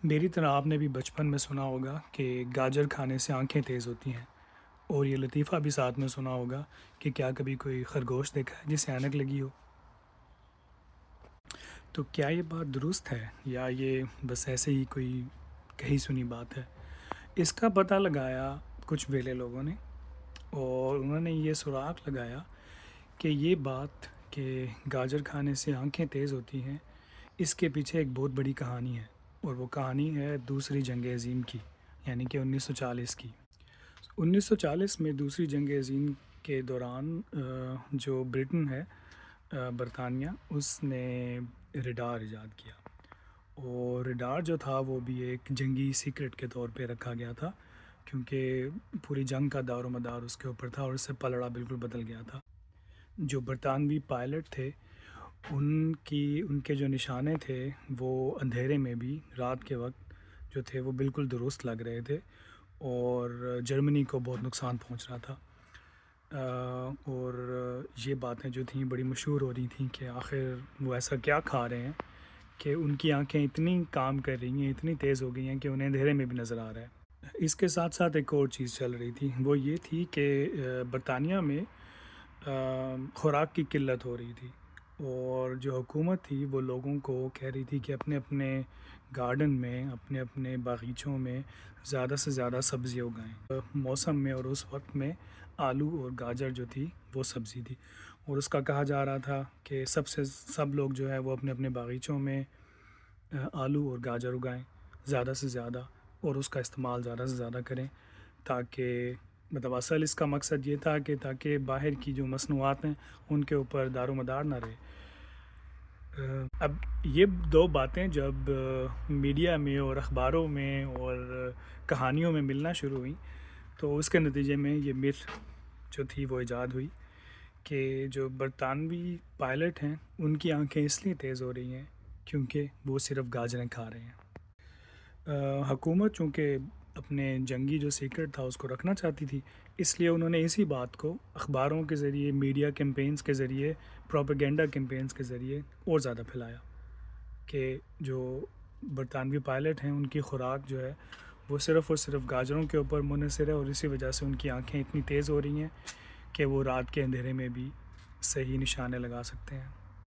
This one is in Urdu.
میری طرح آپ نے بھی بچپن میں سنا ہوگا کہ گاجر کھانے سے آنکھیں تیز ہوتی ہیں، اور یہ لطیفہ بھی ساتھ میں سنا ہوگا کہ کیا کبھی کوئی خرگوش دیکھا ہے جسے اینک لگی ہو؟ تو کیا یہ بات درست ہے یا یہ بس ایسے ہی کوئی کہی سنی بات ہے؟ اس کا پتہ لگایا کچھ ویلے لوگوں نے، اور انہوں نے یہ سراغ لگایا کہ یہ بات کہ گاجر کھانے سے آنکھیں تیز ہوتی ہیں، اس کے پیچھے ایک بہت بڑی کہانی ہے، اور وہ کہانی ہے دوسری جنگ عظیم کی، یعنی کہ 1940 کی۔ 1940 میں دوسری جنگ عظیم کے دوران جو برٹن ہے، برطانیہ، اس نے ریڈار ایجاد کیا، اور ریڈار جو تھا وہ بھی ایک جنگی سیکرٹ کے طور پہ رکھا گیا تھا، کیونکہ پوری جنگ کا دار و مدار اس کے اوپر تھا، اور اس سے پلڑا بالکل بدل گیا تھا۔ جو برطانوی پائلٹ تھے، ان کے جو نشانے تھے وہ اندھیرے میں بھی رات کے وقت جو تھے وہ بالکل درست لگ رہے تھے، اور جرمنی کو بہت نقصان پہنچ رہا تھا۔ اور یہ باتیں جو تھیں بڑی مشہور ہو رہی تھیں کہ آخر وہ ایسا کیا کھا رہے ہیں کہ ان کی آنکھیں اتنی کام کر رہی ہیں، اتنی تیز ہو گئی ہیں کہ انہیں اندھیرے میں بھی نظر آ رہا ہے۔ اس کے ساتھ ساتھ ایک اور چیز چل رہی تھی، وہ یہ تھی کہ برطانیہ میں خوراک کی قلت ہو رہی تھی، اور جو حکومت تھی وہ لوگوں کو کہہ رہی تھی کہ اپنے اپنے گارڈن میں، اپنے اپنے باغیچوں میں زیادہ سے زیادہ سبزی اگائیں۔ موسم میں اور اس وقت میں آلو اور گاجر جو تھی وہ سبزی تھی، اور اس کا کہا جا رہا تھا کہ سب لوگ جو ہے وہ اپنے اپنے باغیچوں میں آلو اور گاجر اگائیں زیادہ سے زیادہ، اور اس کا استعمال زیادہ سے زیادہ کریں، تاکہ مطلب اصل اس کا مقصد یہ تھا کہ تاکہ باہر کی جو مصنوعات ہیں ان کے اوپر دار و مدار نہ رہے۔ اب یہ دو باتیں جب میڈیا میں اور اخباروں میں اور کہانیوں میں ملنا شروع ہوئیں، تو اس کے نتیجے میں یہ متھ جو تھی وہ ایجاد ہوئی کہ جو برطانوی پائلٹ ہیں ان کی آنکھیں اس لیے تیز ہو رہی ہیں کیونکہ وہ صرف گاجریں کھا رہے ہیں۔ حکومت چونکہ اپنے جنگی جو سیکرٹ تھا اس کو رکھنا چاہتی تھی، اس لیے انہوں نے اسی بات کو اخباروں کے ذریعے، میڈیا کیمپینز کے ذریعے، پروپیگنڈا کیمپینز کے ذریعے اور زیادہ پھیلایا کہ جو برطانوی پائلٹ ہیں ان کی خوراک جو ہے وہ صرف اور صرف گاجروں کے اوپر منحصر ہے، اور اسی وجہ سے ان کی آنکھیں اتنی تیز ہو رہی ہیں کہ وہ رات کے اندھیرے میں بھی صحیح نشانے لگا سکتے ہیں۔